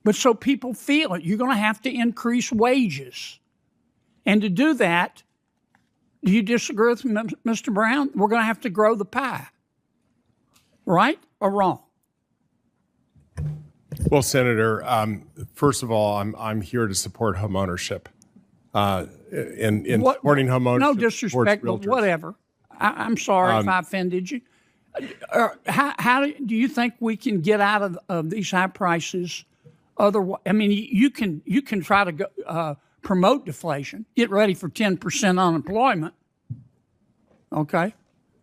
But so people feel it, you're going to have to increase wages. And to do that, do you disagree with Mr. Brown? We're going to have to grow the pie. Right or wrong? Well, Senator, first of all, I'm here to support home ownership. In supporting home ownership. No disrespect, but whatever. I'm sorry if I offended you. How do you think we can get out of these high prices? Otherwise, I mean, you can try to go, promote deflation, get ready for 10% unemployment. Okay,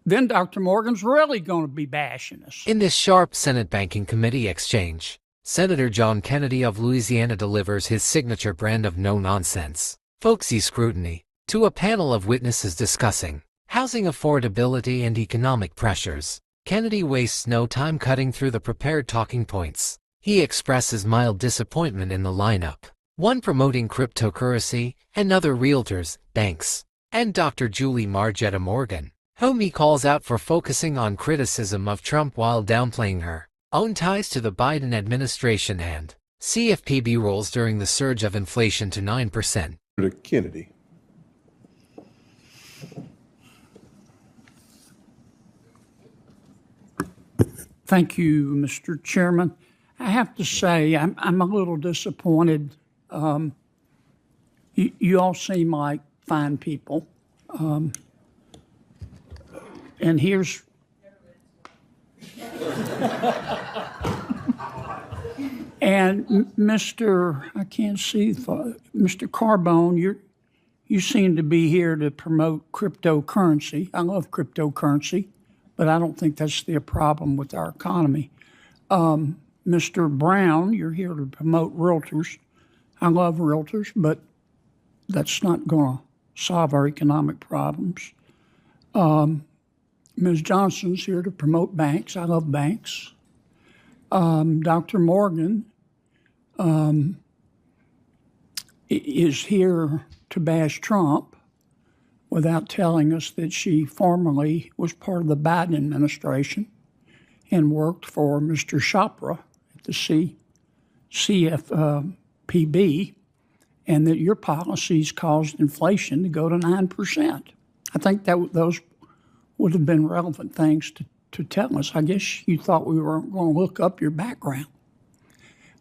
then Dr. Morgan's really going to be bashing us. In this sharp Senate Banking Committee exchange, Senator John Kennedy of Louisiana delivers his signature brand of no-nonsense, folksy scrutiny to a panel of witnesses discussing housing affordability and economic pressures. Kennedy wastes no time cutting through the prepared talking points. He expresses mild disappointment in the lineup, one promoting cryptocurrency, another realtors, banks, and Dr. Julie Margetta Morgan, whom he calls out for focusing on criticism of Trump while downplaying her own ties to the Biden administration and CFPB roles during the surge of inflation to 9%. Kennedy. Thank you, Mr. Chairman. I have to say, I'm a little disappointed. You all seem like fine people. And here's... And Mr. Carbone, you seem to be here to promote cryptocurrency. I love cryptocurrency, but I don't think that's the problem with our economy. Mr. Brown, you're here to promote realtors. I love realtors, but that's not going to solve our economic problems. Ms. Johnson's here to promote banks. I love banks. Dr. Morgan is here to bash Trump without telling us that she formerly was part of the Biden administration and worked for Mr. Chopra at the CFPB, and that your policies caused inflation to go to 9%. I think that those would have been relevant things to tell us. I guess you thought we were going to look up your background.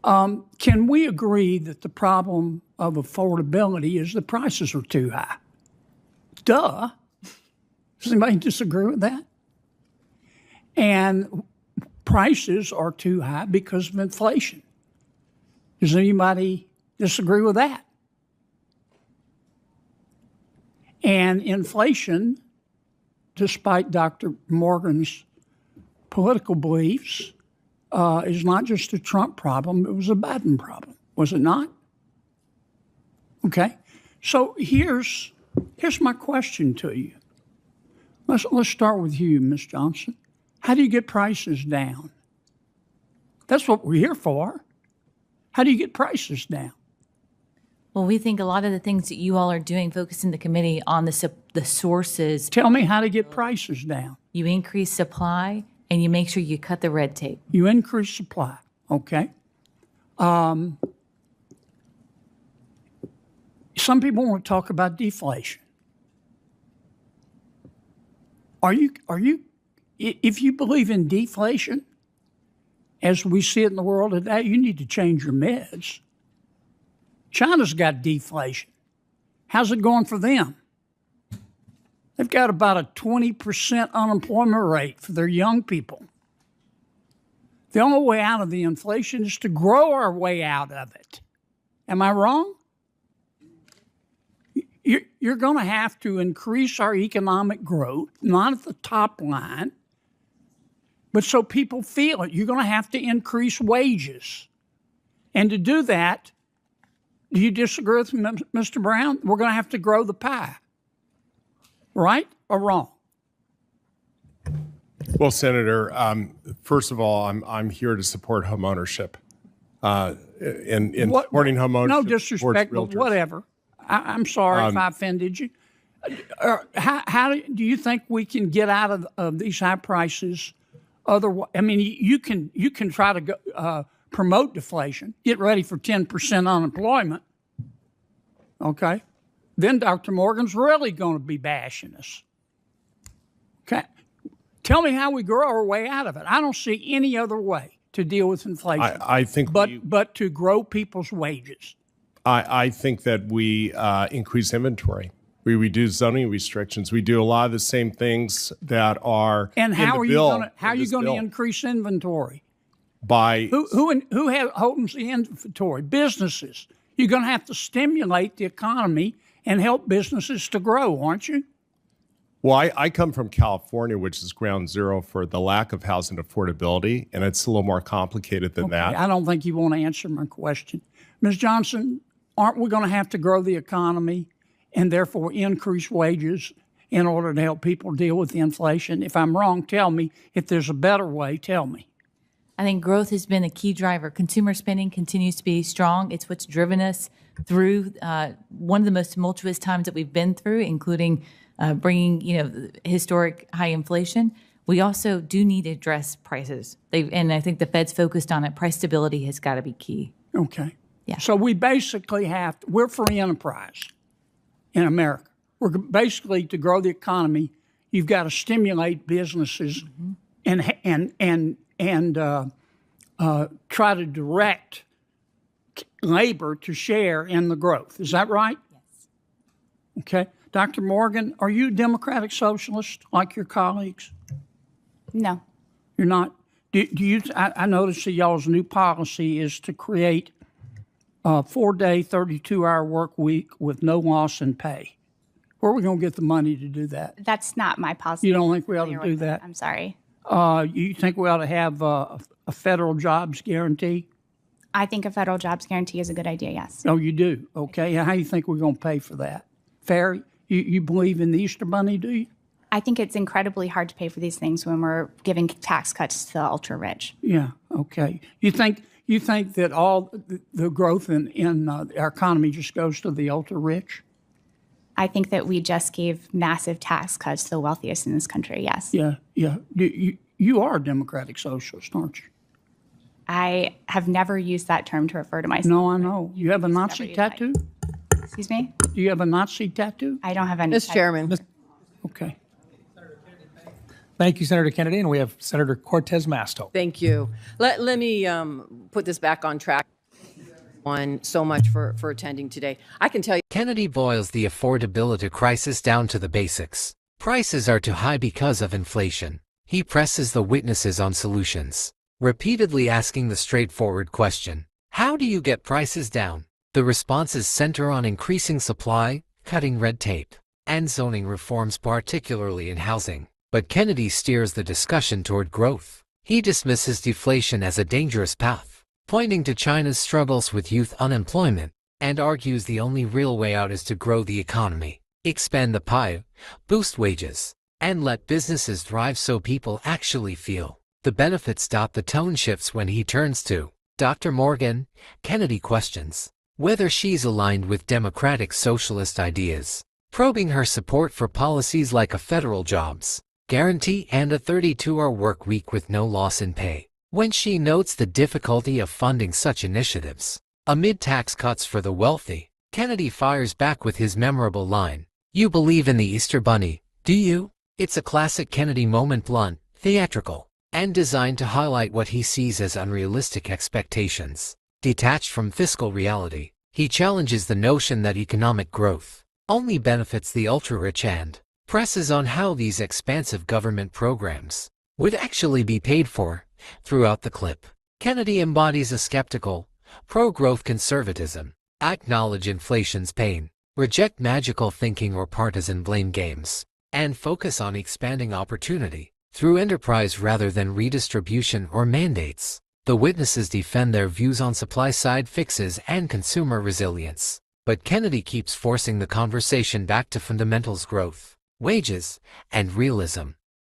Can we agree that the problem of affordability is the prices are too high? Duh. Does anybody disagree with that? And prices are too high because of inflation. Does anybody disagree with that? And inflation, despite Dr. Morgan's political beliefs, is not just a Trump problem, it was a Biden problem, was it not? Okay, so here's my question to you. Let's start with you, Ms. Johnson. How do you get prices down? That's what we're here for. How do you get prices down? Well, we think a lot of the things that you all are doing, focusing the committee on the sources. Tell me how to get prices down. You increase supply and you make sure you cut the red tape. You increase supply, okay. Some people want to talk about deflation. If you believe in deflation, as we see it in the world today, you need to change your meds. China's got deflation. How's it going for them? They've got about a 20% unemployment rate for their young people. The only way out of the inflation is to grow our way out of it. Am I wrong? You're going to have to increase our economic growth, not at the top line, but so people feel it. You're going to have to increase wages. And to do that, do you disagree with Mr. Brown? We're going to have to grow the pie. Right or wrong? Well, Senator, first of all, I'm here to support home ownership. In supporting home ownership. No disrespect, but whatever. I'm sorry if I offended you. How do you think we can get out of these high prices? Otherwise, I mean, you can try to go, promote deflation, get ready for 10% unemployment, okay, then Dr. Morgan's really going to be bashing us. Okay. Tell me how we grow our way out of it. I don't see any other way to deal with inflation I think but to grow people's wages. I think that we increase inventory. We reduce zoning restrictions. We do a lot of the same things that are And how in are the bill. you going to increase inventory? By Who holds the inventory? Businesses. You're going to have to stimulate the economy and help businesses to grow, aren't you? Well, I come from California, which is ground zero for the lack of housing affordability, and it's a little more complicated than that. I don't think you want to answer my question. Ms. Johnson, aren't we going to have to grow the economy and therefore increase wages in order to help people deal with the inflation? If I'm wrong, tell me. If there's a better way, tell me. I think growth has been a key driver. Consumer spending continues to be strong. It's what's driven us through one of the most tumultuous times that we've been through, including bringing historic high inflation. We also do need to address prices. And I think the Fed's focused on it. Price stability has got to be key. Okay. Yeah. So we basically we're free enterprise in America. We're basically, to grow the economy, you've got to stimulate businesses and try to direct labor to share in the growth. Is that right? Yes. Okay. Dr. Morgan, are you a Democratic Socialist like your colleagues? No. You're not? Do you? I noticed that y'all's new policy is to create a 4-day, 32-hour work week with no loss in pay. Where are we going to get the money to do that? That's not my policy. You don't think we ought to Familiar do with it. that? I'm sorry. You think we ought to have a federal jobs guarantee? I think a federal jobs guarantee is a good idea, yes. Oh, you do? Okay. How do you think we're going to pay for that? Fair? You believe in the Easter Bunny, do you? I think it's incredibly hard to pay for these things when we're giving tax cuts to the ultra rich. Yeah. Okay. You think that all the growth in our economy just goes to the ultra rich? I think that we just gave massive tax cuts to the wealthiest in this country, yes. Yeah. Yeah. You are a Democratic Socialist, aren't you? I have never used that term to refer to myself. No, I know. You have a Nazi tattoo? Excuse me? Do you have a Nazi tattoo? I don't have any. Mr. Chairman. Okay. Thank you, Senator Kennedy. And we have Senator Cortez Masto. Thank you. Let me put this back on track. So much for attending today. I can tell you. Kennedy boils the affordability crisis down to the basics. Prices are too high because of inflation. He presses the witnesses on solutions, repeatedly asking the straightforward question, how do you get prices down? The responses center on increasing supply, cutting red tape, and zoning reforms, particularly in housing. But Kennedy steers the discussion toward growth. He dismisses deflation as a dangerous path, pointing to China's struggles with youth unemployment, and argues the only real way out is to grow the economy, expand the pie, boost wages, and let businesses thrive so people actually feel the benefits. The tone shifts when he turns to Dr. Morgan. Kennedy questions whether she's aligned with democratic socialist ideas, probing her support for policies like a federal jobs guarantee and a 32-hour work week with no loss in pay. When she notes the difficulty of funding such initiatives amid tax cuts for the wealthy, Kennedy fires back with his memorable line, "You believe in the Easter Bunny, do you?" It's a classic Kennedy moment, blunt, theatrical, and designed to highlight what he sees as unrealistic expectations. Detached from fiscal reality, he challenges the notion that economic growth only benefits the ultra-rich and presses on how these expansive government programs would actually be paid for. Throughout the clip, Kennedy embodies a skeptical, pro-growth conservatism, acknowledge inflation's pain, reject magical thinking or partisan blame games, and focus on expanding opportunity through enterprise rather than redistribution or mandates. The witnesses defend their views on supply-side fixes and consumer resilience, but Kennedy keeps forcing the conversation back to fundamentals: growth, wages, and realism.